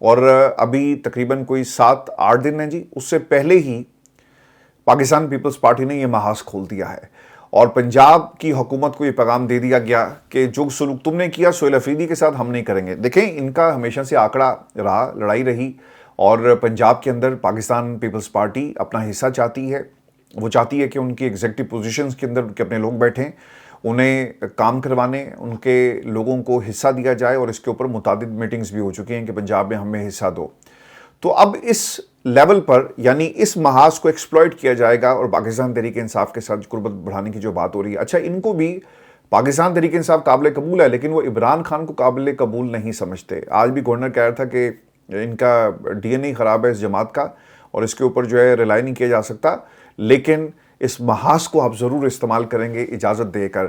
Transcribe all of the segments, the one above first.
اور ابھی تقریباً کوئی 7-8 دن ہیں جی، اس سے پہلے ہی پاکستان پیپلز پارٹی نے یہ محاذ کھول دیا ہے اور پنجاب کی حکومت کو یہ پیغام دے دیا گیا کہ جو سلوک تم نے کیا سہیل افریدی کے ساتھ ہم نہیں کریں گے۔ دیکھیں، ان کا ہمیشہ سے آنکڑا رہا، لڑائی رہی، اور پنجاب کے اندر پاکستان پیپلز پارٹی اپنا حصہ چاہتی ہے۔ وہ چاہتی ہے کہ ان کی ایگزیکٹو پوزیشنز کے اندر کے اپنے لوگ بیٹھیں، انہیں کام کروانے، ان کے لوگوں کو حصہ دیا جائے، اور اس کے اوپر متعدد میٹنگز بھی ہو چکی ہیں کہ پنجاب میں ہمیں حصہ دو۔ تو اب اس لیول پر یعنی اس محاذ کو ایکسپلائٹ کیا جائے گا، اور پاکستان تحریک انصاف کے ساتھ قربت بڑھانے کی جو بات ہو رہی ہے، اچھا ان کو بھی پاکستان تحریک انصاف قابل قبول ہے، لیکن وہ عمران خان کو قابل قبول نہیں سمجھتے۔ آج بھی گورنر کہہ رہا تھا کہ ان کا ڈی این اے خراب ہے اس جماعت کا، اور اس کے اوپر جو ہے ریلائی نہیں کیا جا سکتا، لیکن اس محاذ کو آپ ضرور استعمال کریں گے اجازت دے کر۔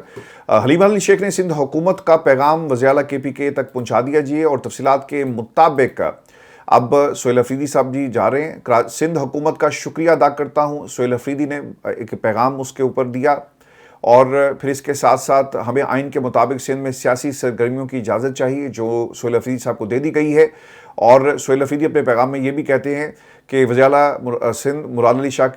حلیمہ علی شیخ نے سندھ حکومت کا پیغام وزیر اعلیٰ KPK تک پہنچا دیا جی، اور تفصیلات کے مطابق اب سہیل افریدی صاحب جی جا رہے ہیں۔ سندھ حکومت کا شکریہ ادا کرتا ہوں، سہیل افریدی نے ایک پیغام اس کے اوپر دیا، اور پھر اس کے ساتھ ساتھ ہمیں آئین کے مطابق سندھ میں سیاسی سرگرمیوں کی اجازت چاہیے جو سہیل افریدی صاحب کو دے دی گئی ہے۔ اور سہیل افریدی اپنے پیغام میں یہ بھی کہتے ہیں کہ وزیر اعلیٰ سندھ مراد علی شاہ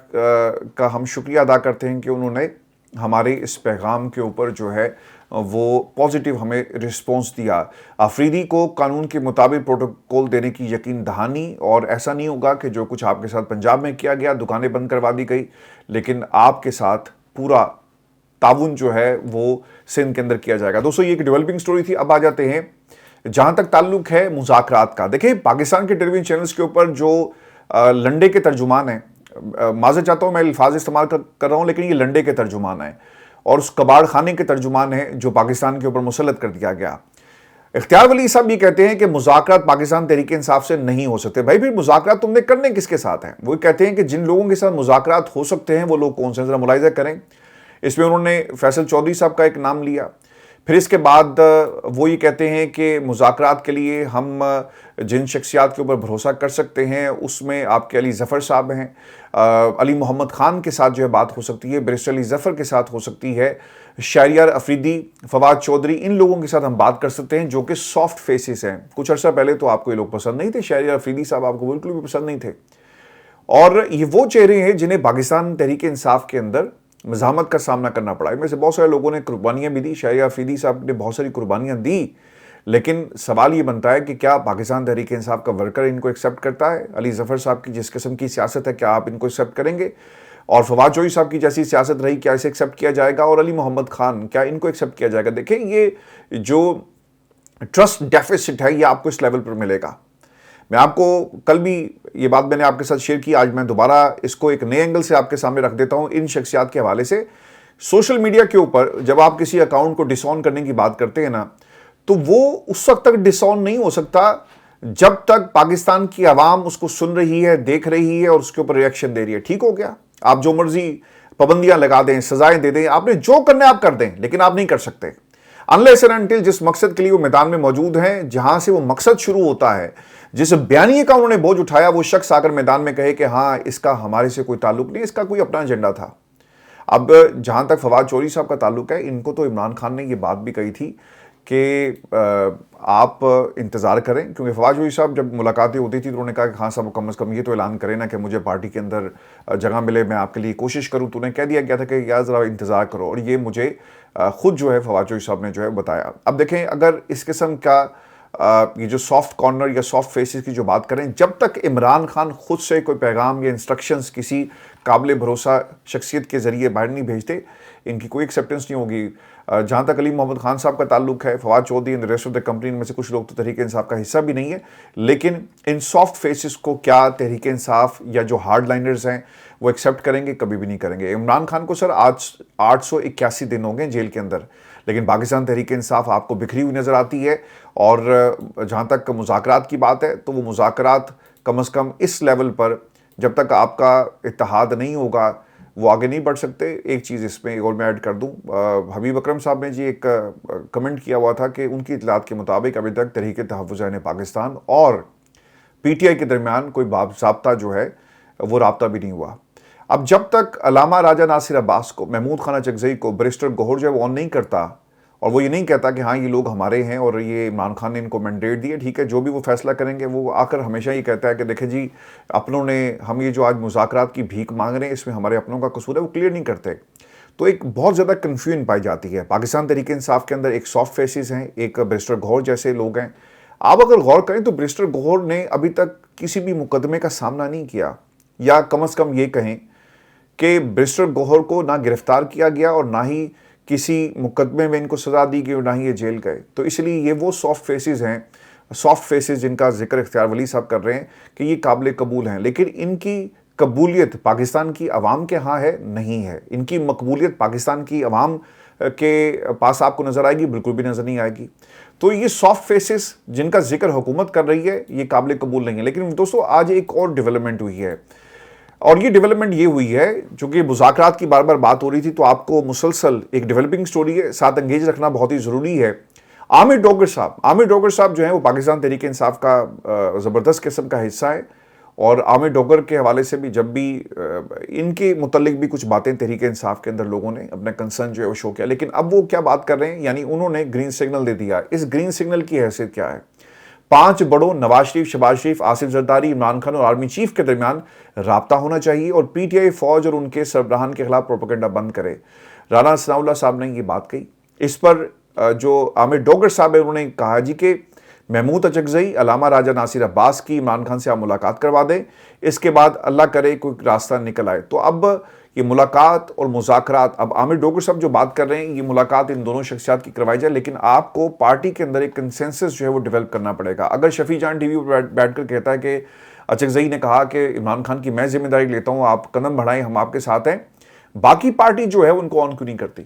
کا ہم شکریہ ادا کرتے ہیں کہ انہوں نے ہمارے اس پیغام کے اوپر جو ہے وہ پازیٹیو ہمیں رسپانس دیا۔ افریدی کو قانون کے مطابق پروٹوکول دینے کی یقین دہانی، اور ایسا نہیں ہوگا کہ جو کچھ آپ کے ساتھ پنجاب میں کیا گیا، دکانیں بند کروا دی گئی، لیکن آپ کے ساتھ پورا تعاون جو ہے وہ سندھ کے اندر کیا جائے گا۔ دوستو، یہ ایک ڈیولپنگ سٹوری تھی۔ اب آ جاتے ہیں جہاں تک تعلق ہے مذاکرات کا۔ دیکھیں، پاکستان کے ٹیلی ویژن چینلز کے اوپر جو لنڈے کے ترجمان ہیں، معذرت چاہتا ہوں میں الفاظ استعمال کر رہا ہوں، لیکن یہ لنڈے کے ترجمان ہیں اور اس کباڑ خانے کے ترجمان ہیں جو پاکستان کے اوپر مسلط کر دیا گیا۔ اختیار ولی صاحب یہ کہتے ہیں کہ مذاکرات پاکستان تحریک انصاف سے نہیں ہو سکتے۔ بھائی پھر مذاکرات تم نے کرنے کس کے ساتھ ہیں؟ وہ کہتے ہیں کہ جن لوگوں کے ساتھ مذاکرات ہو سکتے ہیں وہ لوگ کون سے، ذرا ملاحظہ کریں۔ اس میں انہوں نے فیصل چودھری صاحب کا ایک نام لیا، پھر اس کے بعد وہ یہ کہتے ہیں کہ مذاکرات کے لیے ہم جن شخصیات کے اوپر بھروسہ کر سکتے ہیں اس میں آپ کے علی ظفر صاحب ہیں، علی محمد خان کے ساتھ جو ہے بات ہو سکتی ہے، بیرسٹر علی ظفر کے ساتھ ہو سکتی ہے، شہریار افریدی، فواد چودھری، ان لوگوں کے ساتھ ہم بات کر سکتے ہیں جو کہ سافٹ فیسز ہیں۔ کچھ عرصہ پہلے تو آپ کو یہ لوگ پسند نہیں تھے، شہریار افریدی صاحب آپ کو بالکل بھی پسند نہیں تھے، اور یہ وہ چہرے ہیں جنہیں پاکستان تحریک انصاف کے اندر مزاحمت کا سامنا کرنا پڑا ہے۔ میں سے بہت سارے لوگوں نے قربانیاں بھی دی، شہریار افریدی صاحب نے بہت ساری قربانیاں دی، لیکن سوال یہ بنتا ہے کہ کیا پاکستان تحریک انصاف کا ورکر ان کو ایکسیپٹ کرتا ہے؟ علی ظفر صاحب کی جس قسم کی سیاست ہے، کیا آپ ان کو ایکسیپٹ کریں گے؟ اور فواد چودھری صاحب کی جیسی سیاست رہی، کیا اسے ایکسیپٹ کیا جائے گا؟ اور علی محمد خان، کیا ان کو ایکسیپٹ کیا جائے گا؟ دیکھیں، یہ جو ٹرسٹ ڈیفیسٹ ہے یہ آپ کو اس لیول پر ملے گا۔ میں آپ کو کل بھی یہ بات میں نے آپ کے ساتھ شیئر کی، آج میں دوبارہ اس کو ایک نئے اینگل سے آپ کے سامنے رکھ دیتا ہوں۔ ان شخصیات کے حوالے سے سوشل میڈیا کے اوپر جب آپ کسی اکاؤنٹ کو ڈس آن کرنے کی بات کرتے ہیں نا، تو وہ اس وقت تک ڈس آن نہیں ہو سکتا جب تک پاکستان کی عوام اس کو سن رہی ہے، دیکھ رہی ہے اور اس کے اوپر ریئیکشن دے رہی ہے۔ ٹھیک ہو گیا، آپ جو مرضی پابندیاں لگا دیں، سزائیں دے دیں، آپ نے جو کرنا ہے آپ کر دیں، لیکن آپ نہیں کر سکتے unless and until جس مقصد کے لیے وہ میدان میں موجود ہیں، جہاں سے وہ مقصد شروع ہوتا ہے، جس بیانیے کا انہوں نے بوجھ اٹھایا، وہ شخص آ کر میدان میں کہے کہ ہاں اس کا ہمارے سے کوئی تعلق نہیں، اس کا کوئی اپنا ایجنڈا تھا۔ اب جہاں تک فواد چودھری صاحب کا تعلق ہے، ان کو تو عمران خان نے یہ بات بھی کہی تھی کہ آپ انتظار کریں، کیونکہ فواد چودھری صاحب جب ملاقاتیں ہوتی تھی تو انہوں نے کہا کہ خان صاحب کم از کم یہ تو اعلان کریں نا کہ مجھے پارٹی کے اندر جگہ ملے، میں آپ کے لیے کوشش کروں۔ تو انہیں کہہ دیا گیا تھا کہ یار ذرا انتظار کرو، اور یہ مجھے خود جو ہے فواد چودھری صاحب نے جو ہے بتایا۔ اب دیکھیں، اگر اس قسم کا یہ جو سافٹ کارنر یا سافٹ فیسز کی جو بات کریں، جب تک عمران خان خود سے کوئی پیغام یا انسٹرکشنز کسی قابل بھروسہ شخصیت کے ذریعے باہر نہیں بھیجتے، ان کی کوئی ایکسیپٹنس نہیں ہوگی۔ جہاں تک علی محمد خان صاحب کا تعلق ہے، Fawad Chaudhry and rest of the company, ان میں سے کچھ لوگ تو تحریک انصاف کا حصہ بھی نہیں ہے، لیکن ان سافٹ فیسز کو کیا تحریک انصاف یا جو ہارڈ لائنرز ہیں وہ ایکسیپٹ کریں گے؟ کبھی بھی نہیں کریں گے۔ عمران خان کو سر آج 881 دن ہو گئے جیل کے اندر، لیکن پاکستان تحریک انصاف آپ کو بکھری ہوئی نظر آتی ہے۔ اور جہاں تک مذاکرات کی بات ہے تو وہ مذاکرات کم از کم اس لیول پر جب تک آپ کا اتحاد نہیں ہوگا وہ آگے نہیں بڑھ سکتے۔ ایک چیز اس میں اور میں ایڈ کر دوں، حبیب اکرم صاحب نے جی ایک کمنٹ کیا ہوا تھا کہ ان کی اطلاعات کے مطابق ابھی تک تحریک تحفظ عین پاکستان اور PTI کے درمیان کوئی باضابطہ جو ہے وہ رابطہ بھی نہیں ہوا۔ اب جب تک علامہ راجہ ناصر عباس کو، محمود خان چکزئی کو، بیرسٹر گوہر جو ہے وہ آن نہیں کرتا، اور وہ یہ نہیں کہتا کہ ہاں یہ لوگ ہمارے ہیں اور یہ عمران خان نے ان کو مینڈیٹ دیا، ٹھیک ہے جو بھی وہ فیصلہ کریں گے، وہ آ کر ہمیشہ یہ کہتا ہے کہ دیکھیں جی اپنوں نے، ہم یہ جو آج مذاکرات کی بھیک مانگ رہے ہیں اس میں ہمارے اپنوں کا قصور ہے، وہ کلیئر نہیں کرتے. تو ایک بہت زیادہ کنفیوژن پائی جاتی ہے. پاکستان تحریک انصاف کے اندر ایک سافٹ فیسز ہیں، ایک بیرسٹر گوہر جیسے لوگ ہیں. آپ اگر غور کریں تو بیرسٹر گوہر نے ابھی تک کسی بھی مقدمے کا سامنا نہیں کیا، یا کم از کم یہ کہیں کہ بیرسٹر گوہر کو نہ گرفتار کیا گیا اور نہ ہی کسی مقدمے میں ان کو سزا دی گئی اور نہ ہی یہ جیل گئے. تو اس لیے یہ وہ سافٹ فیسز ہیں، سافٹ فیسز جن کا ذکر اختیار ولی صاحب کر رہے ہیں کہ یہ قابل قبول ہیں، لیکن ان کی قبولیت پاکستان کی عوام کے ہاں ہے نہیں ہے. ان کی مقبولیت پاکستان کی عوام کے پاس آپ کو نظر آئے گی؟ بالکل بھی نظر نہیں آئے گی. تو یہ سافٹ فیسز جن کا ذکر حکومت کر رہی ہے یہ قابل قبول نہیں ہے. لیکن دوستو آج ایک اور ڈیولپمنٹ ہوئی ہے، اور یہ ڈیولپمنٹ یہ ہوئی ہے چونکہ مذاکرات کی بار بار بات ہو رہی تھی تو آپ کو مسلسل ایک ڈیولپنگ سٹوری ہے ساتھ انگیج رکھنا بہت ہی ضروری ہے. عامر ڈوگر صاحب جو ہیں وہ پاکستان تحریک انصاف کا زبردست قسم کا حصہ ہے، اور عامر ڈوگر کے حوالے سے بھی جب بھی ان کے متعلق بھی کچھ باتیں تحریک انصاف کے اندر لوگوں نے اپنا کنسرن جو ہے وہ شو کیا. لیکن اب وہ کیا بات کر رہے ہیں، یعنی انہوں نے گرین سگنل دے دیا. اس گرین سگنل کی حیثیت کیا ہے؟ 5 بڑوں نواز شریف، شہباز شریف، آصف زرداری، عمران خان اور آرمی چیف کے درمیان رابطہ ہونا چاہیے، اور پی ٹی آئی فوج اور ان کے سربراہان کے خلاف پروپیگنڈا بند کرے. رانا ثناء اللہ صاحب نے یہ بات کہی. اس پر جو عامر ڈوگر صاحب ہے انہوں نے کہا جی کہ محمود اچکزئی، علامہ راجہ ناصر عباس کی عمران خان سے آپ ملاقات کروا دیں، اس کے بعد اللہ کرے کوئی راستہ نکل آئے. تو اب یہ ملاقات اور مذاکرات، اب عامر ڈوگر صاحب جو بات کر رہے ہیں یہ ملاقات ان دونوں شخصیات کی کروائی جائے، لیکن آپ کو پارٹی کے اندر ایک کنسنسس جو ہے وہ ڈیولپ کرنا پڑے گا. اگر شفیع جان ٹی وی پر بیٹھ کر کہتا ہے کہ اچکزئی نے کہا کہ عمران خان کی میں ذمہ داری لیتا ہوں، آپ قدم بڑھائیں، ہم آپ کے ساتھ ہیں، باقی پارٹی جو ہے ان کو آن کیوں نہیں کرتی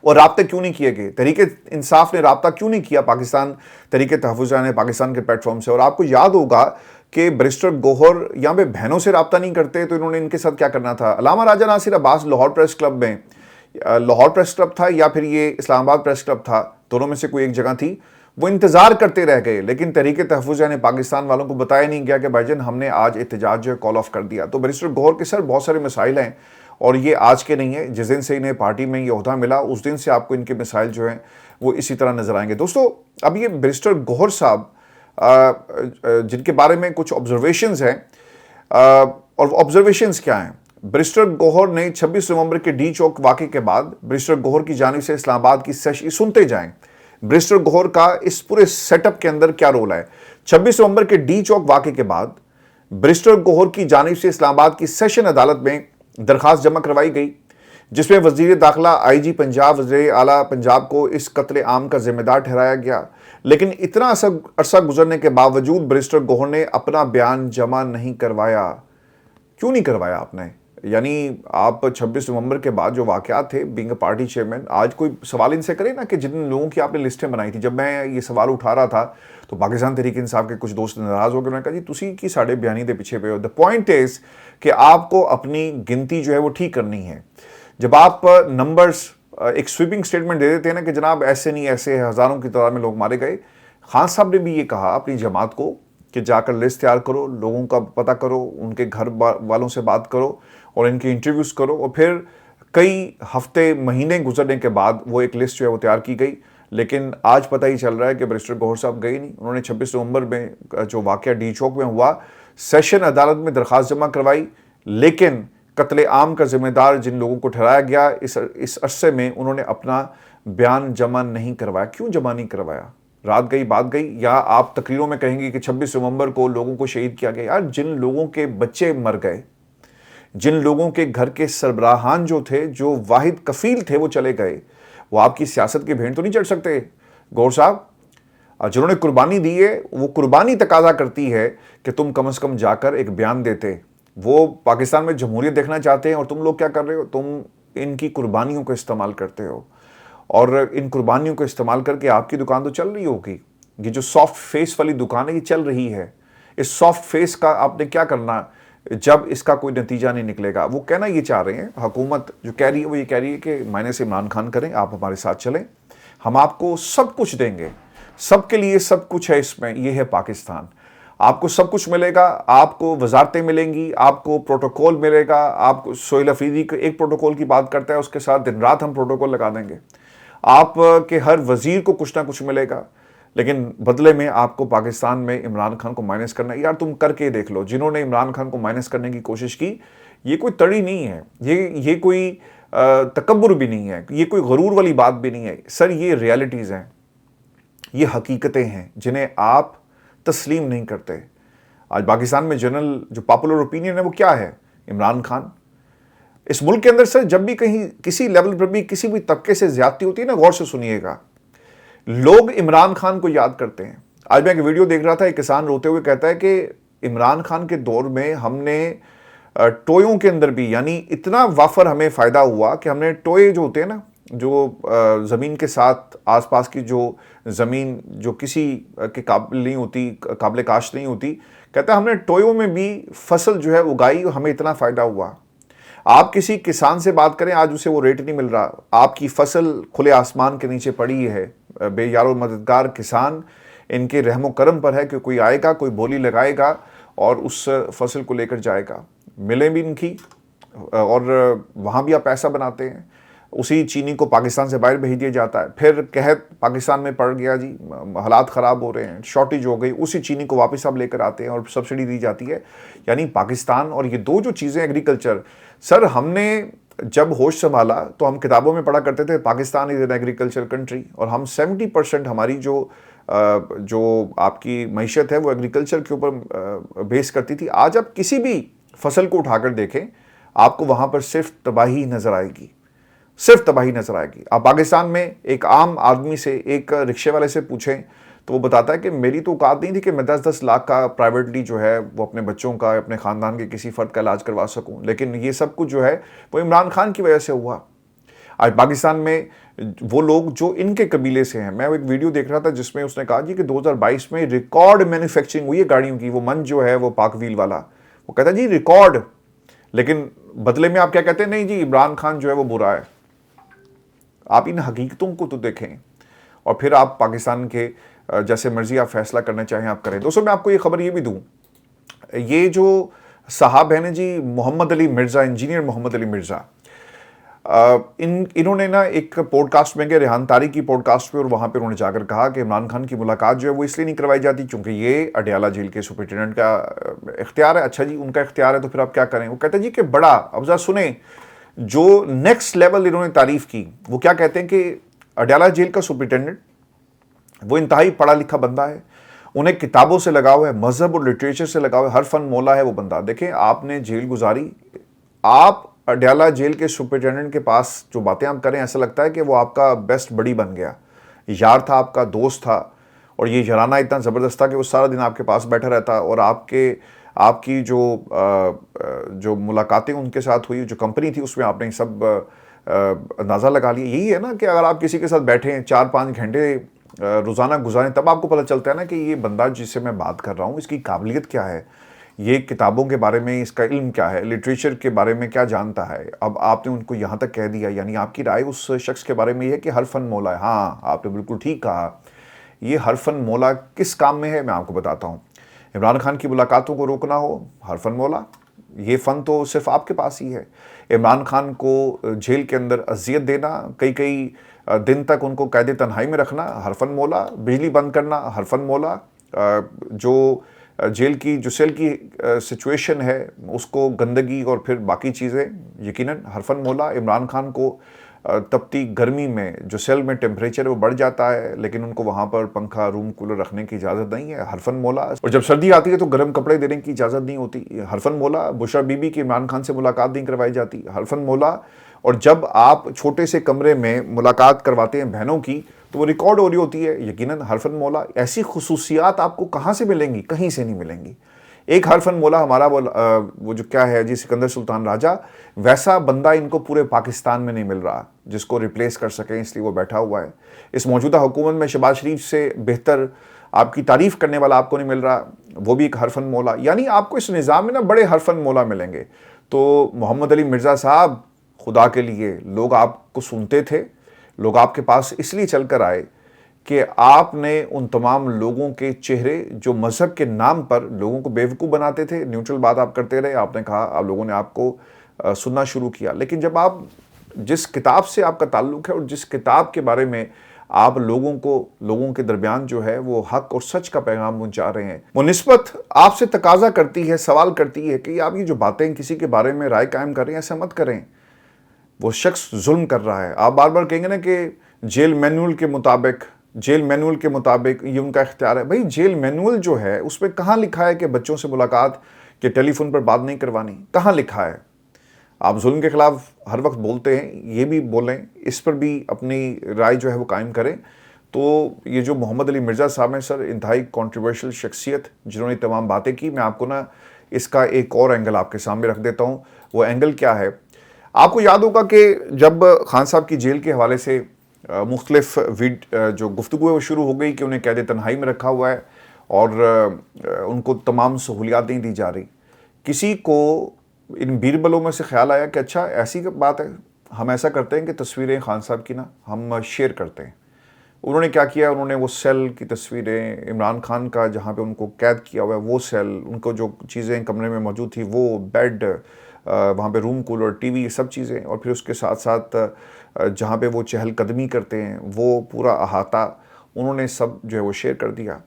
اور رابطے کیوں نہیں کیے گئے؟ تحریک انصاف نے رابطہ کیوں نہیں کیا پاکستان تحریک تحفظ نے پاکستان کے پلیٹ فارم سے؟ اور آپ کو یاد ہوگا کہ بیرسٹر گوہر یہاں پہ بہنوں سے رابطہ نہیں کرتے تو انہوں نے ان کے ساتھ کیا کرنا تھا؟ علامہ راجہ ناصر عباس لاہور پریس کلب میں، لاہور پریس کلب تھا یا پھر یہ اسلام آباد پریس کلب تھا، دونوں میں سے کوئی ایک جگہ تھی، وہ انتظار کرتے رہ گئے. لیکن تحریک تحفظ نے پاکستان والوں کو بتایا نہیں گیا کہ بھائی جان ہم نے آج احتجاج جو ہے کال آف کر دیا. تو بیرسٹر گوہر کے سر بہت سارے مسائل ہیں، اور یہ آج کے نہیں ہیں، جس دن سے انہیں پارٹی میں یہ عہدہ ملا اس دن سے آپ کو ان کے مسائل جو ہیں وہ اسی طرح نظر آئیں گے. دوستو اب یہ بیرسٹر گوہر صاحب جن کے بارے میں کچھ آبزرویشنز ہیں، اور وہ آبزرویشنز کیا ہیں؟ بیرسٹر گوہر نے 26 نومبر کے ڈی چوک واقعے کے بعد بیرسٹر گوہر کی جانب سے اسلام آباد کی سیشن سنتے جائیں، بیرسٹر گوہر کا اس پورے سیٹ اپ کے اندر کیا رول ہے. 26 نومبر کے ڈی چوک واقعے کے بعد بیرسٹر گوہر کی جانب سے اسلام آباد کی سیشن عدالت میں درخواست جمع کروائی گئی، جس میں وزیر داخلہ، آئی جی پنجاب، وزیر اعلیٰ پنجاب کو اس قتل عام کا ذمہ دار ٹھہرایا گیا. لیکن اتنا عرصہ گزرنے کے باوجود بیرسٹر گوہر نے اپنا بیان جمع نہیں کروایا. کیوں نہیں کروایا آپ نے؟ یعنی آپ 26 نومبر کے بعد جو واقعات تھے، بینگ اے پارٹی چیئرمین، آج کوئی سوال ان سے کرے نا کہ جن لوگوں کی آپ نے لسٹیں بنائی تھی. جب میں یہ سوال اٹھا رہا تھا تو پاکستان تحریک انصاف کے کچھ دوست ناراض ہو گئے. انہوں نے کہا جی تسی کی ساڑھے بیانی دے پیچھے پہ ہو. دا پوائنٹ از کہ آپ کو اپنی گنتی جو ہے وہ ٹھیک کرنی ہے. جب آپ نمبرز ایک سویپنگ سٹیٹمنٹ دے دیتے ہیں نا کہ جناب ایسے نہیں ایسے ہزاروں کی تعداد میں لوگ مارے گئے، خان صاحب نے بھی یہ کہا اپنی جماعت کو کہ جا کر لسٹ تیار کرو، لوگوں کا پتہ کرو، ان کے گھر والوں سے بات کرو اور ان کے انٹرویوز کرو. اور پھر کئی ہفتے مہینے گزرنے کے بعد وہ ایک لسٹ جو ہے وہ تیار کی گئی. لیکن آج پتہ ہی چل رہا ہے کہ بیرسٹر گوہر صاحب گئے نہیں. انہوں نے 26 نومبر میں جو واقعہ ڈی چوک میں ہوا، سیشن عدالت میں درخواست جمع کروائی، لیکن قتل عام کا ذمہ دار جن لوگوں کو ٹھہرایا گیا اس عرصے میں انہوں نے اپنا بیان جمع نہیں کروایا. کیوں جمع نہیں کروایا؟ رات گئی بات گئی، یا آپ تقریروں میں کہیں گے کہ 26 نومبر کو لوگوں کو شہید کیا گیا. یار جن لوگوں کے بچے مر گئے، جن لوگوں کے گھر کے سربراہان جو تھے، جو واحد کفیل تھے، وہ چلے گئے، وہ آپ کی سیاست کے بھینٹ تو نہیں چڑھ سکتے گوہر صاحب. جنہوں نے قربانی دی ہے وہ قربانی تقاضا کرتی ہے کہ تم کم از کم جا کر ایک بیان دیتے. وہ پاکستان میں جمہوریت دیکھنا چاہتے ہیں اور تم لوگ کیا کر رہے ہو؟ تم ان کی قربانیوں کو استعمال کرتے ہو، اور ان قربانیوں کو استعمال کر کے آپ کی دکان تو چل رہی ہوگی. یہ جو سافٹ فیس والی دکان ہے یہ چل رہی ہے. اس سافٹ فیس کا آپ نے کیا کرنا جب اس کا کوئی نتیجہ نہیں نکلے گا؟ وہ کہنا یہ چاہ رہے ہیں، حکومت جو کہہ رہی ہے وہ یہ کہہ رہی ہے کہ معنی سے عمران خان کریں، آپ ہمارے ساتھ چلیں، ہم آپ کو سب کچھ دیں گے، سب کے لیے سب کچھ ہے اس میں. یہ ہے پاکستان، آپ کو سب کچھ ملے گا، آپ کو وزارتیں ملیں گی، آپ کو پروٹوکول ملے گا. آپ کو سہیل افریدی ایک پروٹوکول کی بات کرتا ہے، اس کے ساتھ دن رات ہم پروٹوکول لگا دیں گے. آپ کے ہر وزیر کو کچھ نہ کچھ ملے گا، لیکن بدلے میں آپ کو پاکستان میں عمران خان کو مائنس کرنا ہے۔ یار تم کر کے دیکھ لو، جنہوں نے عمران خان کو مائنس کرنے کی کوشش کی، یہ کوئی تڑی نہیں ہے، یہ کوئی تکبر بھی نہیں ہے، یہ کوئی غرور والی بات بھی نہیں ہے سر، یہ ریالٹیز ہیں، یہ حقیقتیں ہیں جنہیں آپ تسلیم نہیں کرتے۔ آج پاکستان میں جنرل جو پاپولر اوپینین ہے وہ کیا ہے؟ عمران خان۔ اس ملک کے اندر سر جب بھی کہیں کسی لیول پر بھی کسی بھی طبقے سے زیادتی ہوتی ہے نا، غور سے سنیے گا، لوگ عمران خان کو یاد کرتے ہیں۔ آج میں ایک ویڈیو دیکھ رہا تھا، ایک کسان روتے ہوئے کہتا ہے کہ عمران خان کے دور میں ہم نے ٹویوں کے اندر بھی، یعنی اتنا وافر ہمیں فائدہ ہوا کہ ہم نے ٹوئے جو ہوتے ہیں نا، جو زمین کے ساتھ آس پاس کی جو زمین جو کسی کے قابل نہیں ہوتی، قابل کاشت نہیں ہوتی، کہتا ہے ہم نے ٹویوں میں بھی فصل جو ہے اگائی اور ہمیں اتنا فائدہ ہوا۔ آپ کسی کسان سے بات کریں، آج اسے وہ ریٹ نہیں مل رہا، آپ کی فصل کھلے آسمان کے نیچے پڑی ہے، بے یار و مددگار کسان ان کے رحم و کرم پر ہے کہ کوئی آئے گا، کوئی بولی لگائے گا اور اس فصل کو لے کر جائے گا۔ ملیں بھی ان کی، اور وہاں بھی آپ پیسہ بناتے ہیں، اسی چینی کو پاکستان سے باہر بھیج دیا جاتا ہے، پھر قحط پاکستان میں پڑ گیا جی، حالات خراب ہو رہے ہیں، شارٹیج ہو گئی، اسی چینی کو واپس آپ لے کر آتے ہیں اور سبسڈی دی جاتی ہے۔ یعنی پاکستان اور یہ دو جو چیزیں ایگریکلچر، سر ہم نے جب ہوش سنبھالا تو ہم کتابوں میں پڑھا کرتے تھے Pakistan is an agriculture country, اور ہم 70% ہماری جو آپ کی معیشت ہے وہ ایگریکلچر کے اوپر بیس کرتی تھی۔ آج آپ کسی بھی فصل کو اٹھا کر دیکھیں، آپ کو وہاں پر صرف تباہی نظر آئے گی، صرف تباہی نظر آئے گی۔ آپ پاکستان میں ایک عام آدمی سے، ایک رکشے والے سے پوچھیں تو وہ بتاتا ہے کہ میری تو اوقات نہیں تھی کہ میں 10-10 لاکھ کا پرائیویٹلی جو ہے وہ اپنے بچوں کا، اپنے خاندان کے کسی فرد کا علاج کروا سکوں، لیکن یہ سب کچھ جو ہے وہ عمران خان کی وجہ سے ہوا۔ آج پاکستان میں وہ لوگ جو ان کے قبیلے سے ہیں، میں ایک ویڈیو دیکھ رہا تھا جس میں اس نے کہا جی کہ 2022 میں ریکارڈ مینوفیکچرنگ ہوئی ہے گاڑیوں کی، وہ منج جو ہے وہ پاک ویل والا، وہ کہتا ہے جی ریکارڈ، لیکن بدلے میں آپ کیا کہتے ہیں؟ نہیں جی عمران خان جو ہے وہ برا ہے۔ آپ ان حقیقتوں کو تو دیکھیں اور پھر آپ پاکستان کے جیسے مرضی آپ فیصلہ کرنا چاہیں آپ کریں۔ دوستوں میں آپ کو یہ خبر یہ بھی دوں، یہ جو صاحب ہیں نا جی محمد علی مرزا، انجینئر محمد علی مرزا، انہوں نے نا ایک پوڈ کاسٹ میں گئے، ریحان طاری کی پوڈ کاسٹ پہ، اور وہاں پہ انہوں نے جا کر کہا کہ عمران خان کی ملاقات جو ہے وہ اس لیے نہیں کروائی جاتی کیونکہ یہ اڈیالہ جیل کے سپرنٹینڈنٹ کا اختیار ہے۔ اچھا جی ان کا اختیار ہے تو پھر آپ کیا کریں؟ وہ کہتے ہیں جی کہ بڑا، اب ذرا سنیں جو نیکسٹ لیول انہوں نے تعریف کی، وہ کیا کہتے ہیں کہ اڈیالہ جیل کا سپرنٹینڈنٹ وہ انتہائی پڑھا لکھا بندہ ہے، انہیں کتابوں سے لگاؤ ہے، مذہب اور لٹریچر سے لگاؤ ہے، ہر فن مولا ہے وہ بندہ۔ دیکھیں آپ نے جیل گزاری، آپ اڈیالہ جیل کے سپرنٹینڈنٹ کے پاس جو باتیں آپ کریں ایسا لگتا ہے کہ وہ آپ کا بیسٹ بڈی بن گیا، یار تھا، آپ کا دوست تھا، اور یہ یارانہ اتنا زبردست تھا کہ وہ سارا دن آپ کے پاس بیٹھا رہتا، اور آپ کی جو ملاقاتیں ان کے ساتھ ہوئی، جو کمپنی تھی اس میں آپ نے سب اندازہ لگا لیا۔ یہی ہے نا کہ اگر آپ کسی کے ساتھ بیٹھیں 4-5 گھنٹے روزانہ گزاریں تب آپ کو پتہ چلتا ہے نا کہ یہ بندہ جس سے میں بات کر رہا ہوں اس کی قابلیت کیا ہے، یہ کتابوں کے بارے میں اس کا علم کیا ہے، لٹریچر کے بارے میں کیا جانتا ہے۔ اب آپ نے ان کو یہاں تک کہہ دیا، یعنی آپ کی رائے اس شخص کے بارے میں یہ ہے کہ ہر فن مولا ہے۔ ہاں آپ نے بالکل ٹھیک کہا، یہ ہر فن مولا کس کام میں ہے میں آپ کو بتاتا ہوں۔ عمران خان کی ملاقاتوں کو روکنا ہو، ہر فن مولا، یہ فن تو صرف آپ کے پاس ہی ہے۔ عمران خان کو جیل کے اندر اذیت دینا، کئی دن تک ان کو قید تنہائی میں رکھنا، ہر فن مولا، بجلی بند کرنا، ہر فن مولا، جو جیل کی جو سیل کی سچویشن ہے اس کو گندگی اور پھر باقی چیزیں، یقیناً ہر فن مولا۔ عمران خان کو تپتی گرمی میں جو سیل میں ٹیمپریچر وہ بڑھ جاتا ہے لیکن ان کو وہاں پر پنکھا، روم کولر رکھنے کی اجازت نہیں ہے، ہر فن مولا۔ اور جب سردی آتی ہے تو گرم کپڑے دینے کی اجازت نہیں ہوتی، ہر فن مولا۔ بشرا بی بی کی عمران خان سے ملاقات نہیں کروائی جاتی، ہر فن مولا۔ اور جب آپ چھوٹے سے کمرے میں ملاقات کرواتے ہیں بہنوں کی تو وہ ریکارڈ ہو رہی ہوتی ہے، یقیناً ہر فن مولا۔ ایسی خصوصیات آپ کو کہاں سے ملیں گی؟ کہیں سے نہیں ملیں گی۔ ایک ہر فن مولا ہمارا وہ جو کیا ہے جی سکندر سلطان راجہ، ویسا بندہ ان کو پورے پاکستان میں نہیں مل رہا جس کو ریپلیس کر سکیں، اس لیے وہ بیٹھا ہوا ہے۔ اس موجودہ حکومت میں شہباز شریف سے بہتر آپ کی تعریف کرنے والا آپ کو نہیں مل رہا، وہ بھی ایک ہر فن مولا۔ یعنی آپ کو اس نظام میں نا بڑے ہر فن مولا ملیں گے۔ تو محمد علی مرزا صاحب، خدا کے لیے لوگ آپ کو سنتے تھے، لوگ آپ کے پاس اس لیے چل کر آئے کہ آپ نے ان تمام لوگوں کے چہرے جو مذہب کے نام پر لوگوں کو بیوقوف بناتے تھے، نیوٹرل بات آپ کرتے رہے، آپ نے کہا، آپ لوگوں نے آپ کو سننا شروع کیا۔ لیکن جب آپ جس کتاب سے آپ کا تعلق ہے اور جس کتاب کے بارے میں آپ لوگوں کے درمیان جو ہے وہ حق اور سچ کا پیغام پہنچا رہے ہیں، وہ نسبت آپ سے تقاضا کرتی ہے، سوال کرتی ہے کہ آپ یہ جو باتیں کسی کے بارے میں رائے قائم کر رہے ہیں ایسا مت کریں، وہ شخص ظلم کر رہا ہے۔ آپ بار بار کہیں گے نا کہ جیل مینول کے مطابق یہ ان کا اختیار ہے۔ بھئی جیل مینول جو ہے اس میں کہاں لکھا ہے کہ بچوں سے ملاقات کے ٹیلی فون پر بات نہیں کروانی؟ کہاں لکھا ہے؟ آپ ظلم کے خلاف ہر وقت بولتے ہیں، یہ بھی بولیں، اس پر بھی اپنی رائے جو ہے وہ قائم کریں۔ تو یہ جو محمد علی مرزا صاحب ہیں سر، انتہائی کنٹروورشل شخصیت جنہوں نے تمام باتیں کی، میں آپ کو نا اس کا ایک اور اینگل آپ کے سامنے رکھ دیتا ہوں۔ وہ اینگل کیا ہے؟ آپ کو یاد ہوگا کہ جب خان صاحب کی جیل کے حوالے سے مختلف جو گفتگو ہے وہ شروع ہو گئی کہ انہیں قید تنہائی میں رکھا ہوا ہے اور ان کو تمام سہولیات نہیں دی جا رہی، کسی کو ان بیربلوں میں سے خیال آیا کہ اچھا ایسی بات ہے، ہم ایسا کرتے ہیں کہ تصویریں خان صاحب کی نا ہم شیئر کرتے ہیں۔ انہوں نے کیا کیا؟ انہوں نے وہ سیل کی تصویریں، عمران خان کا جہاں پہ ان کو قید کیا ہوا ہے وہ سیل، ان کو جو چیزیں کمرے میں موجود تھی وہ بیڈ، وہاں پہ روم کولر، ٹی وی، سب چیزیں، اور پھر اس کے ساتھ ساتھ جہاں پہ وہ چہل قدمی کرتے ہیں وہ پورا احاطہ انہوں نے سب جو ہے وہ شیئر کر دیا۔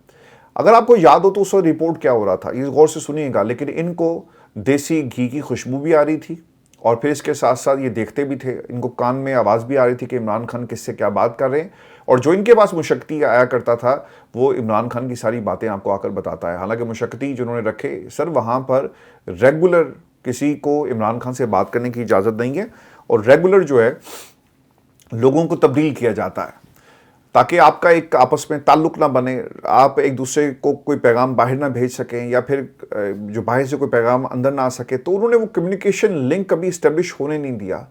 اگر آپ کو یاد ہو تو اس وقت رپورٹ کیا ہو رہا تھا، یہ غور سے سنیے گا، لیکن ان کو دیسی گھی کی خوشبو بھی آ رہی تھی اور پھر اس کے ساتھ ساتھ یہ دیکھتے بھی تھے، ان کو کان میں آواز بھی آ رہی تھی کہ عمران خان کس سے کیا بات کر رہے ہیں، اور جو ان کے پاس مشکتی آیا کرتا تھا وہ عمران خان کی ساری باتیں آپ کو آ کر بتاتا ہے۔ حالانکہ مشکتی جنہوں نے رکھے سر، وہاں پر ریگولر کسی کو عمران خان سے بات کرنے کی اجازت نہیں ہے، اور ریگولر جو ہے لوگوں کو تبدیل کیا جاتا ہے تاکہ آپ کا ایک آپس میں تعلق نہ بنے، آپ ایک دوسرے کو کوئی پیغام باہر نہ بھیج سکیں، یا پھر جو باہر سے کوئی پیغام اندر نہ آ سکے، تو انہوں نے وہ کمیونیکیشن لنک کبھی اسٹیبلش ہونے نہیں دیا۔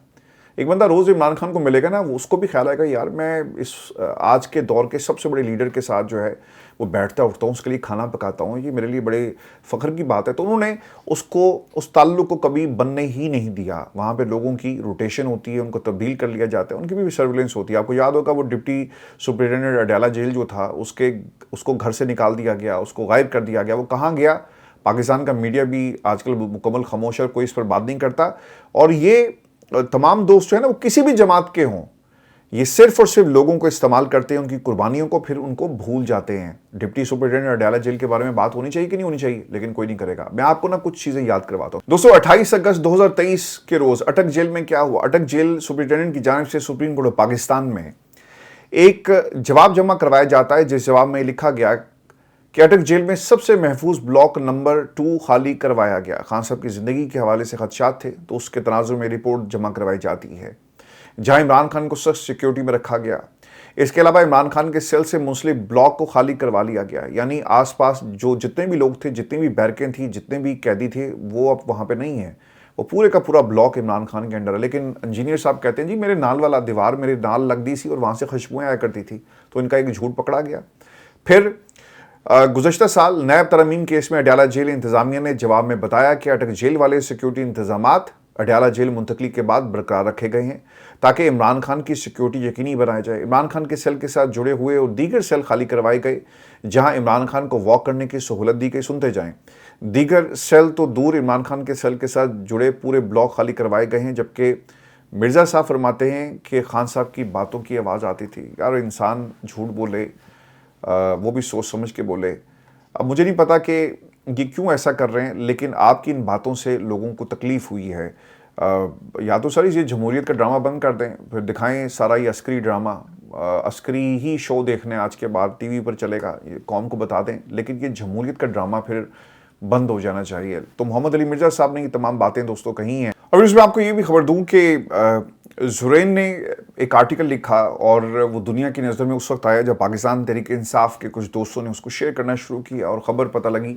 ایک بندہ روز عمران خان کو ملے گا نا، اس کو بھی خیال آئے گا یار میں اس آج کے دور کے سب سے بڑے لیڈر کے ساتھ جو ہے وہ بیٹھتا اٹھتا ہوں، اس کے لیے کھانا پکاتا ہوں، یہ میرے لیے بڑے فخر کی بات ہے۔ تو انہوں نے اس تعلق کو کبھی بننے ہی نہیں دیا۔ وہاں پہ لوگوں کی روٹیشن ہوتی ہے، ان کو تبدیل کر لیا جاتا ہے، ان کی بھی سرویلنس ہوتی ہے۔ آپ کو یاد ہوگا وہ ڈپٹی سپرنٹینڈنٹ اڈیالہ جیل جو تھا اس کو گھر سے نکال دیا گیا، اس کو غائب کر دیا گیا، وہ کہاں گیا؟ پاکستان کا میڈیا بھی آج کل مکمل خاموش ہے، کوئی اس پر بات نہیں کرتا، اور یہ تمام دوست جو ہیں نا وہ کسی بھی جماعت کے ہوں، یہ صرف اور صرف لوگوں کو استعمال کرتے ہیں، ان کی قربانیوں کو، پھر ان کو بھول جاتے ہیں۔ ڈپٹی سپرنٹینڈنٹ اڈیالہ جیل کے بارے میں بات ہونی چاہیے کہ نہیں ہونی چاہیے، لیکن کوئی نہیں کرے گا۔ میں آپ کو نا کچھ چیزیں یاد کرواتا ہوں۔ دوستو 28 اگست 2023 کے روز اٹک جیل میں کیا ہوا؟ اٹک جیل سپرنٹینڈنٹ کی جانب سے سپریم کورٹ آف پاکستان میں ایک جواب جمع کروایا جاتا ہے، جس جواب میں لکھا گیا کہ اٹک جیل میں سب سے محفوظ بلاک نمبر 2 خالی کروایا گیا۔ خان صاحب کی زندگی کے حوالے سے خدشات تھے تو اس کے تناظر میں رپورٹ جمع کروائی جاتی ہے، جہاں عمران خان کو سخت سیکیورٹی میں رکھا گیا۔ اس کے علاوہ عمران خان کے سیل سے منسلک بلاک کو خالی کروا لیا گیا، یعنی آس پاس جو جتنے بھی لوگ تھے، جتنی بھی بیرکیں تھیں، جتنے بھی قیدی تھے، وہ اب وہاں پہ نہیں ہیں، وہ پورے کا پورا بلاک عمران خان کے انڈر ہے۔ لیکن انجینئر صاحب کہتے ہیں جی میرے نال والا دیوار میرے نال لگ دی سی اور وہاں سے خوشبوئیں آیا کرتی تھی، تو ان کا ایک جھوٹ پکڑا گیا۔ پھر گزشتہ سال نیب ترمیم کیس میں اڈیالہ جیل انتظامیہ نے جواب میں بتایا کہ اٹک جیل والے سیکیورٹی انتظامات اڈیالہ جیل منتقلی کے بعد برقرار رکھے گئے ہیں تاکہ عمران خان کی سیکیورٹی یقینی بنایا جائے۔ عمران خان کے سیل کے ساتھ جڑے ہوئے اور دیگر سیل خالی کروائے گئے جہاں عمران خان کو واک کرنے کی سہولت دی گئی۔ سنتے جائیں، دیگر سیل تو دور، عمران خان کے سیل کے ساتھ جڑے پورے بلاک خالی کروائے گئے ہیں، جبکہ مرزا صاحب فرماتے ہیں کہ خان صاحب کی باتوں کی آواز آتی تھی۔ یار انسان جھوٹ بولے وہ بھی سوچ سمجھ کے بولے۔ اب مجھے نہیں پتا کہ یہ کیوں ایسا کر رہے ہیں، لیکن آپ کی ان باتوں سے لوگوں کو تکلیف ہوئی ہے۔ یا تو سر یہ جمہوریت کا ڈرامہ بند کر دیں، پھر دکھائیں سارا یہ عسکری ڈرامہ، عسکری ہی شو دیکھنے آج کے بعد ٹی وی پر چلے گا، یہ قوم کو بتا دیں، لیکن یہ جمہوریت کا ڈرامہ پھر بند ہو جانا چاہیے۔ تو محمد علی مرزا صاحب نے یہ تمام باتیں دوستوں کہی ہیں۔ اور اس میں آپ کو یہ بھی خبر دوں کہ زرین نے ایک آرٹیکل لکھا اور وہ دنیا کی نظر میں اس وقت آیا جب پاکستان تحریک انصاف کے کچھ دوستوں نے اس کو شیئر کرنا شروع کیا اور خبر پتہ لگی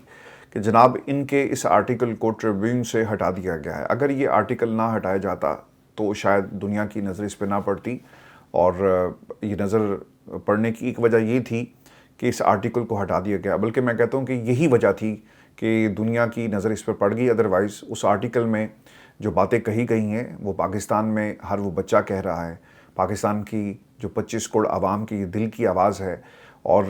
کہ جناب ان کے اس آرٹیکل کو ٹریبیون سے ہٹا دیا گیا ہے۔ اگر یہ آرٹیکل نہ ہٹایا جاتا تو شاید دنیا کی نظر اس پہ نہ پڑتی، اور یہ نظر پڑنے کی ایک وجہ یہ تھی کہ اس آرٹیکل کو ہٹا دیا گیا، بلکہ میں کہتا ہوں کہ یہی وجہ تھی کہ دنیا کی نظر اس پر پڑ گئی۔ ادروائز اس آرٹیکل میں جو باتیں کہی گئی ہیں وہ پاکستان میں ہر وہ بچہ کہہ رہا ہے، پاکستان کی جو 25 کروڑ عوام کی دل کی آواز ہے۔ اور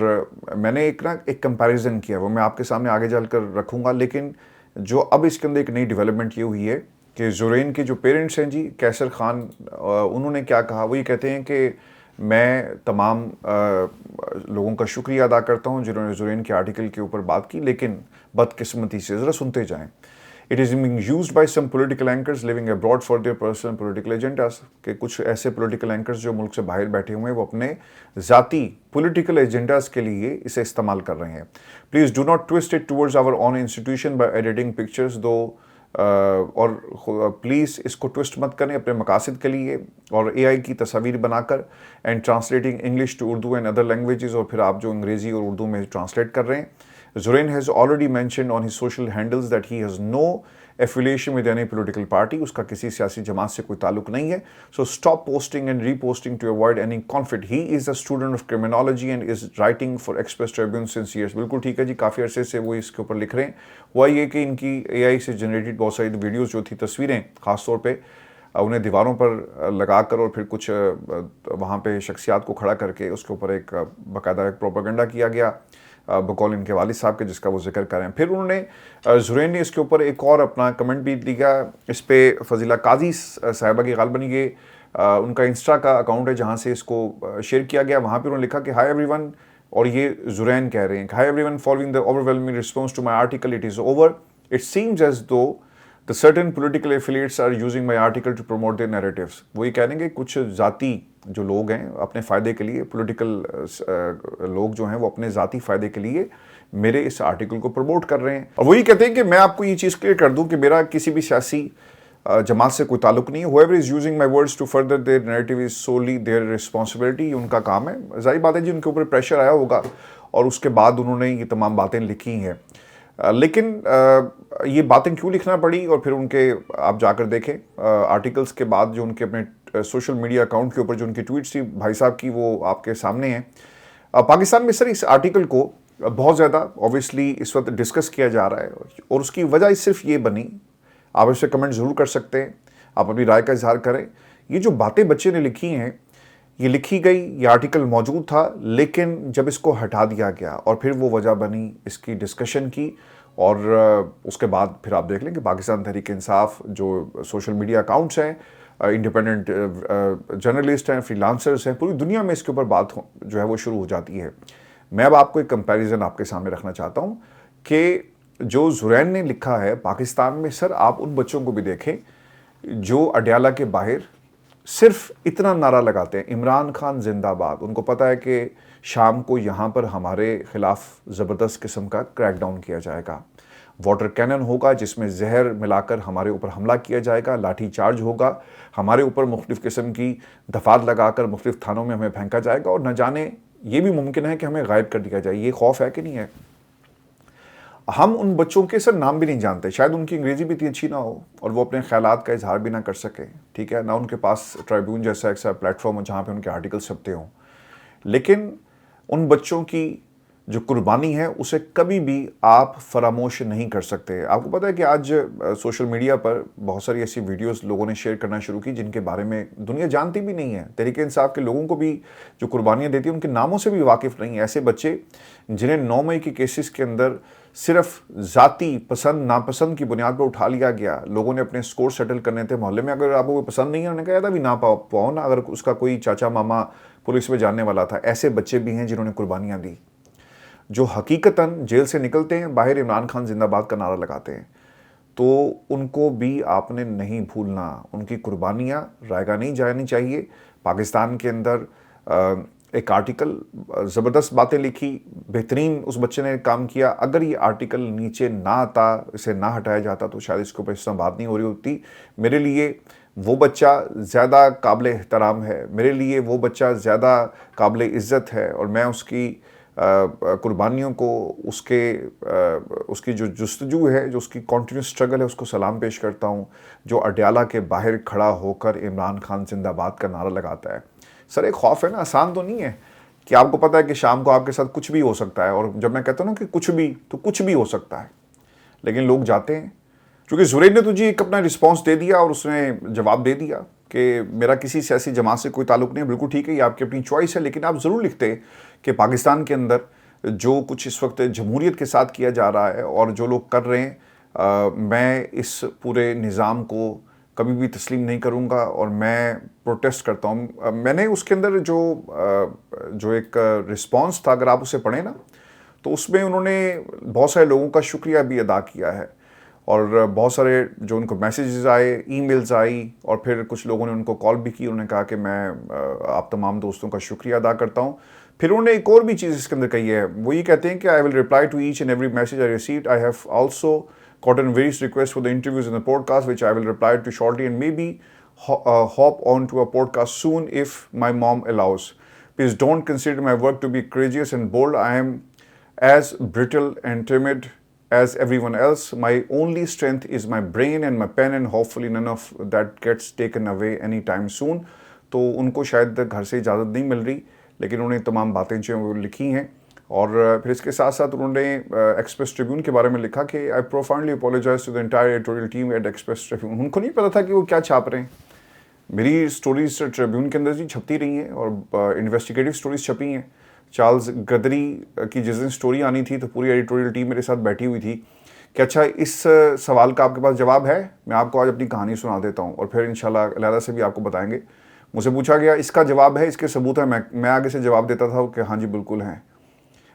میں نے ایک کمپیریزن کیا، وہ میں آپ کے سامنے آگے چل کر رکھوں گا، لیکن جو اب اس کے اندر ایک نئی ڈیولپمنٹ یہ ہوئی ہے کہ زورین کے جو پیرنٹس ہیں جی کیسر خان، انہوں نے کیا کہا. وہ یہ کہتے ہیں کہ میں تمام لوگوں کا شکریہ ادا کرتا ہوں جنہوں نے زورین کے آرٹیکل کے اوپر بات کی، لیکن بدقسمتی سے ذرا سنتے جائیں. It is being used by some political anchors living abroad for their personal political agendas. کہ کچھ ایسے political anchors جو ملک سے باہر بیٹھے ہوئے ہیں وہ اپنے ذاتی political agendas کے لیے اسے استعمال کر رہے ہیں. Please do not twist it towards our own institution by editing pictures though. اور پلیز اس کو ٹوسٹ مت کریں اپنے مقاصد کے لیے اور اے آئی کی تصاویر بنا کر and translating English to Urdu and other languages, اور پھر آپ جو انگریزی اور اردو میں ٹرانسلیٹ کر رہے ہیں. Zoreen has already mentioned on his social handles that he has no affiliation with any political party. اس کا کسی سیاسی جماعت سے کوئی تعلق نہیں ہے. So stop posting and reposting to avoid any conflict. He is a student of criminology and is writing for Express Tribune since years. بالکل ٹھیک ہے جی، کافی عرصے سے وہ اس کے اوپر لکھ رہے ہیں. ہوا یہ کہ ان کی اے آئی سے جنریٹڈ بہت ساری ویڈیوز جو تھی، تصویریں خاص طور پہ انہیں دیواروں پر لگا کر اور پھر کچھ وہاں پہ شخصیات کو کھڑا کر کے اس کے اوپر ایک باقاعدہ ایک پروپیگنڈا کیا گیا بقول ان کے والد صاحب کے، جس کا وہ ذکر کریں. پھر انہوں نے زورین نے اس کے اوپر ایک اور اپنا کمنٹ بھی دیا. اس پہ فضیلہ قاضی صاحبہ کی غالباً یہ ان کا انسٹا کا اکاؤنٹ ہے جہاں سے اس کو شیئر کیا گیا. وہاں پہ انہوں نے لکھا کہ ہائی ایوری ون، اور یہ زورین کہہ رہے ہیں کہ hi everyone following the overwhelming response to my article it is over. It seems as though the certain political affiliates are using my article to promote their narratives. وہ یہ کہہ رہے ہیں کہ کچھ ذاتی جو لوگ ہیں اپنے فائدے کے لیے، پولیٹیکل لوگ جو ہیں وہ اپنے ذاتی فائدے کے لیے میرے اس آرٹیکل کو پروموٹ کر رہے ہیں. اور وہی کہتے ہیں کہ میں آپ کو یہ چیز کلیئر کر دوں کہ میرا کسی بھی سیاسی جماعت سے کوئی تعلق نہیں ہے. whoever is using my words to further their narrative is solely their responsibility. یہ ان کا کام ہے. ظاہر بات ہے جی ان کے اوپر پریشر آیا ہوگا اور اس کے بعد انہوں نے یہ تمام باتیں لکھی ہیں. لیکن یہ باتیں کیوں لکھنا پڑی، اور پھر ان کے آپ جا کر دیکھیں آرٹیکلز کے بعد جو ان کے اپنے سوشل میڈیا اکاؤنٹ کے اوپر جو ان کی ٹویٹس تھی بھائی صاحب کی، وہ آپ کے سامنے ہیں. پاکستان میں سر اس آرٹیکل کو بہت زیادہ اوبویسلی اس وقت ڈسکس کیا جا رہا ہے، اور اس کی وجہ صرف یہ بنی. آپ اس سے کمنٹ ضرور کر سکتے ہیں، آپ اپنی رائے کا اظہار کریں. یہ جو باتیں بچے نے لکھی ہیں، یہ لکھی گئی، یہ آرٹیکل موجود تھا، لیکن جب اس کو ہٹا دیا گیا اور پھر وہ وجہ بنی اس کی ڈسکشن کی، اور اس کے بعد پھر آپ دیکھ لیں کہ پاکستان تحریک انصاف جو سوشل میڈیا اکاؤنٹس ہیں، انڈیپینڈنٹ جرنلسٹ ہیں، فری لانسرز ہیں، پوری دنیا میں اس کے اوپر بات جو ہے وہ شروع ہو جاتی ہے. میں اب آپ کو ایک کمپیریزن آپ کے سامنے رکھنا چاہتا ہوں کہ جو زورین نے لکھا ہے پاکستان میں، سر آپ ان بچوں کو بھی دیکھیں جو اڈیالہ کے باہر صرف اتنا نعرہ لگاتے ہیں، عمران خان زندہ باد. ان کو پتہ ہے کہ شام کو یہاں پر ہمارے خلاف زبردست قسم کا کریک ڈاؤن کیا جائے گا، واٹر کینن ہوگا جس میں زہر ملا کر ہمارے اوپر حملہ کیا جائے گا، لاٹھی چارج ہوگا، ہمارے اوپر مختلف قسم کی دفعات لگا کر مختلف تھانوں میں ہمیں پھینکا جائے گا، اور نہ جانے یہ بھی ممکن ہے کہ ہمیں غائب کر دیا جائے. یہ خوف ہے کہ نہیں ہے؟ ہم ان بچوں کے سر نام بھی نہیں جانتے، شاید ان کی انگریزی بھی اتنی اچھی نہ ہو اور وہ اپنے خیالات کا اظہار بھی نہ کر سکیں، ٹھیک ہے، نہ ان کے پاس ٹرائبیون جیسا ایک پلیٹ فارم ہو جہاں پہ ان کے آرٹیکل چھپتے ہوں. لیکن ان بچوں کی جو قربانی ہے اسے کبھی بھی آپ فراموش نہیں کر سکتے. آپ کو پتہ ہے کہ آج سوشل میڈیا پر بہت ساری ایسی ویڈیوز لوگوں نے شیئر کرنا شروع کی جن کے بارے میں دنیا جانتی بھی نہیں ہے. تحریک انصاف کے لوگوں کو بھی جو قربانیاں دیتی ہیں ان کے ناموں سے بھی واقف نہیں ہیں. ایسے بچے جنہیں 9 مئی کے کیسز کے اندر صرف ذاتی پسند ناپسند کی بنیاد پر اٹھا لیا گیا، لوگوں نے اپنے سکور سیٹل کرنے تھے محلے میں، اگر آپ کو پسند نہیں ہے انہوں نے کہا تھا بھی نہ پاؤ نا، اگر اس کا کوئی چاچا ماما پولیس میں جاننے والا تھا. ایسے بچے بھی ہیں جنہوں نے قربانیاں دی، جو حقیقتاً جیل سے نکلتے ہیں، باہر عمران خان زندہ باد کا نعرہ لگاتے ہیں. تو ان کو بھی آپ نے نہیں بھولنا، ان کی قربانیاں رائگاں نہیں جانی چاہیے. پاکستان کے اندر ایک آرٹیکل زبردست باتیں لکھی، بہترین اس بچے نے کام کیا. اگر یہ آرٹیکل نیچے نہ آتا، اسے نہ ہٹایا جاتا تو شاید اس کے اوپر اس طرح بات نہیں ہو رہی ہوتی. میرے لیے وہ بچہ زیادہ قابل احترام ہے، میرے لیے وہ بچہ زیادہ قابل عزت ہے، اور میں اس کی قربانیوں کو، اس کی جو جستجو ہے، جو اس کی کنٹینیوس اسٹرگل ہے، اس کو سلام پیش کرتا ہوں، جو اڈیالہ کے باہر کھڑا ہو کر عمران خان زندہ باد کا نعرہ لگاتا ہے. سر ایک خوف ہے نا، آسان تو نہیں ہے کہ آپ کو پتہ ہے کہ شام کو آپ کے ساتھ کچھ بھی ہو سکتا ہے، اور جب میں کہتا ہوں نا کہ کچھ بھی، تو کچھ بھی ہو سکتا ہے، لیکن لوگ جاتے ہیں. چونکہ زورین نے تو جی ایک اپنا رسپانس دے دیا اور اس نے جواب دے دیا کہ میرا کسی سیاسی جماعت سے کوئی تعلق نہیں ہے. بالکل ٹھیک ہے، یہ آپ کی اپنی چوائس ہے، لیکن آپ ضرور لکھتے کہ پاکستان کے اندر جو کچھ اس وقت جمہوریت کے ساتھ کیا جا رہا ہے اور جو لوگ کر رہے ہیں میں اس پورے نظام کو کبھی بھی تسلیم نہیں کروں گا اور میں پروٹیسٹ کرتا ہوں. میں نے اس کے اندر جو ایک رسپانس تھا، اگر آپ اسے پڑھیں نا، تو اس میں انہوں نے بہت سارے لوگوں کا شکریہ بھی ادا کیا ہے، اور بہت سارے جو ان کو میسیجز آئے، ای میلز آئی، اور پھر کچھ لوگوں نے ان کو کال بھی کی. انہوں نے کہا کہ میں آپ تمام دوستوں کا شکریہ ادا کرتا ہوں. پھر انہوں نے ایک اور بھی چیز اس کے اندر کہی ہے. وہ یہ کہتے ہیں کہ I will reply to each and every message I received. I have also gotten various requests for the interviews in the podcast, which I will reply to shortly, and maybe hop on to a podcast soon if my mom allows. Please don't consider my work to be courageous and bold. I am as brittle and timid as everyone else. My only strength is my brain and my pen, and hopefully none of that gets taken away anytime soon. تو ان کو شاید گھر سے اجازت نہیں مل رہی، لیکن انہوں نے تمام باتیں جو ہیں وہ لکھی ہیں. اور پھر اس کے ساتھ ساتھ انہوں نے ایکسپریس ٹریبیون کے بارے میں لکھا کہ I profoundly apologize to the entire editorial team at Express Tribune. ان کو نہیں پتا تھا کہ وہ کیا چھاپ رہے ہیں. میری سٹوریز ٹریبیون کے اندر چھپتی رہی ہیں، اور انویسٹیگیٹو سٹوریز چھپی ہیں. چارلز گدری کی جس دن سٹوری آنی تھی تو پوری ایڈیٹوریل ٹیم میرے ساتھ بیٹھی ہوئی تھی کہ اچھا اس سوال کا آپ کے پاس جواب ہے. میں آپ کو آج اپنی کہانی سنا دیتا ہوں، اور پھر انشاءاللہ علیحدہ سے بھی آپ کو بتائیں گے. مجھ سے پوچھا گیا اس کا جواب ہے، اس کے ثبوت ہے. میں آگے سے جواب دیتا تھا کہ ہاں جی بالکل ہیں.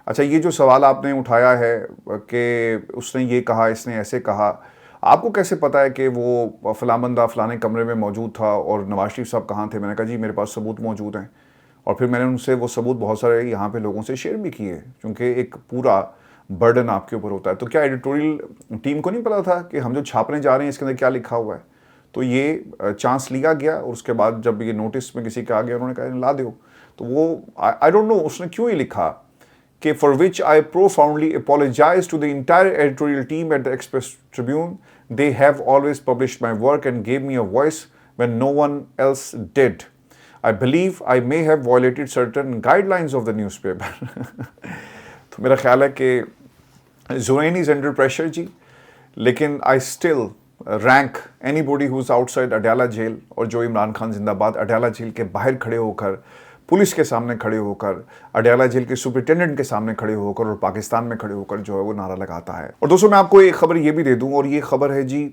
اچھا یہ جو سوال آپ نے اٹھایا ہے کہ اس نے یہ کہا، اس نے ایسے کہا، آپ کو کیسے پتا ہے کہ وہ فلاں بندہ فلانے کمرے میں موجود تھا اور نواز شریف صاحب کہاں تھے؟ میں نے کہا جی میرے پاس ثبوت موجود ہیں. اور پھر میں نے ان سے وہ ثبوت بہت سارے یہاں پہ لوگوں سے شیئر بھی کیے، کیونکہ ایک پورا برڈن آپ کے اوپر ہوتا ہے. تو کیا ایڈیٹوریل ٹیم کو نہیں پتا تھا کہ ہم جو چھاپنے جا رہے ہیں اس کے اندر کیا لکھا ہوا ہے؟ تو یہ چانس لیا گیا، اور اس کے بعد جب یہ نوٹس میں کسی کا آ گیا انہوں نے کہا لا دو. تو وہ آئی ڈونٹ نو اس نے کیوں ہی لکھا کہ for which I profoundly apologize to the entire editorial team at the Express Tribune. They have always published my work and gave me a voice when no one else did. I believe I may have violated certain guidelines of the newspaper. تو میرا خیال ہے کہ Zorain is under pressure جی، لیکن I still rank anybody who's outside Adyala jail، اور جو عمران خان زندہ باد اڈیالہ جیل کے باہر کھڑے ہو کر، پولیس کے سامنے کھڑے ہو کر، اڈیالہ جیل کے سپرنٹینڈنٹ کے سامنے کھڑے ہو کر، اور پاکستان میں کھڑے ہو کر جو ہے وہ نعرہ لگاتا ہے. اور دوستوں میں آپ کو ایک خبر یہ بھی دے دوں، اور یہ خبر ہے جی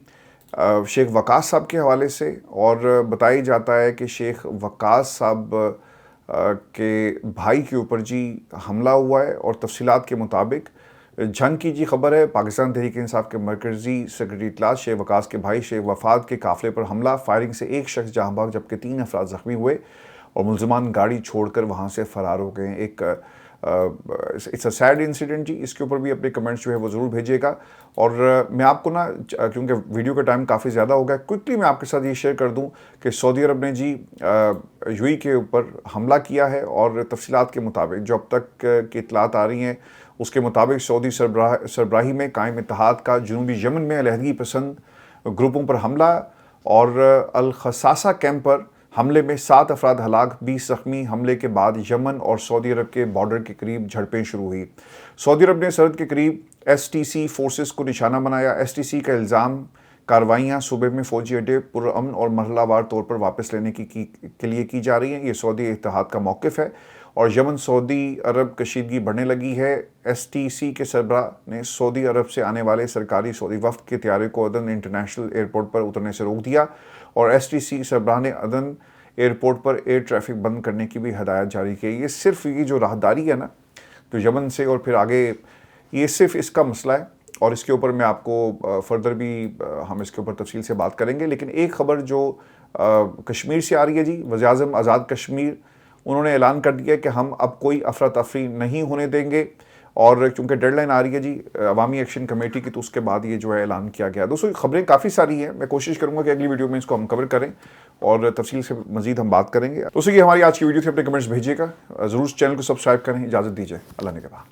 شیخ وقاص صاحب کے حوالے سے. اور بتائی جاتا ہے کہ شیخ وقاص صاحب کے بھائی کے اوپر جی حملہ ہوا ہے، اور تفصیلات کے مطابق جھنگ کی جی خبر ہے. پاکستان تحریک انصاف کے مرکزی سیکرٹری اطلاعات شیخ وقاص کے بھائی شیخ وفاد کے قافلے پر حملہ، فائرنگ سے ایک شخص جہاں بھاگ جبکہ 3 افراد زخمی ہوئے، اور ملزمان گاڑی چھوڑ کر وہاں سے فرار ہو گئے ہیں. ایک اٹس اے سیڈ انسیڈنٹ جی. اس کے اوپر بھی اپنے کمنٹس جو ہے وہ ضرور بھیجیے گا. اور میں آپ کو نا کیونکہ ویڈیو کا ٹائم کافی زیادہ ہو گیا، کوئکلی میں آپ کے ساتھ یہ شیئر کر دوں کہ سعودی عرب نے جی یو اے کے اوپر حملہ کیا ہے، اور تفصیلات کے مطابق جو اب تک کی اطلاعات آ رہی ہیں اس کے مطابق سعودی سربراہی میں قائم اتحاد کا جنوبی یمن میں علیحدگی پسند گروپوں پر حملہ، اور الخصاصہ کیمپ پر حملے میں 7 افراد ہلاک، 20 زخمی. حملے کے بعد یمن اور سعودی عرب کے بارڈر کے قریب جھڑپیں شروع ہوئی. سعودی عرب نے سرحد کے قریب ایس ٹی سی فورسز کو نشانہ بنایا. ایس ٹی سی کا الزام کارروائیاں صوبے میں فوجی اڈے پرامن اور مرحلہ وار طور پر واپس لینے کے لیے کی جا رہی ہیں. یہ سعودی اتحاد کا موقف ہے، اور یمن سعودی عرب کشیدگی بڑھنے لگی ہے. ایس ٹی سی کے سربراہ نے سعودی عرب سے آنے والے سرکاری سعودی وفد کے طیارے کو عدن انٹرنیشنل ایئرپورٹ پر اترنے سے روک دیا، اور ایس ٹی سی سربراہ نے عدن ایئرپورٹ پر ایئر ٹریفک بند کرنے کی بھی ہدایت جاری کی. یہ صرف یہ جو راہداری ہے نا تو یمن سے اور پھر آگے، یہ صرف اس کا مسئلہ ہے، اور اس کے اوپر میں آپ کو فردر بھی ہم اس کے اوپر تفصیل سے بات کریں گے. لیکن ایک خبر جو کشمیر سے آ رہی ہے جی، وزیر اعظم آزاد کشمیر انہوں نے اعلان کر دیا کہ ہم اب کوئی افراتفری نہیں ہونے دیں گے، اور چونکہ ڈیڈ لائن آ رہی ہے جی عوامی ایکشن کمیٹی کی، تو اس کے بعد یہ جو ہے اعلان کیا گیا. دوستوں خبریں کافی ساری ہیں، میں کوشش کروں گا کہ اگلی ویڈیو میں اس کو ہم کور کریں اور تفصیل سے مزید ہم بات کریں گے. دوستوں یہ ہماری آج کی ویڈیو تھی. اپنے کمنٹس بھیجیے گا، ضرور چینل کو سبسکرائب کریں. اجازت دیجیے، اللہ نگہبان.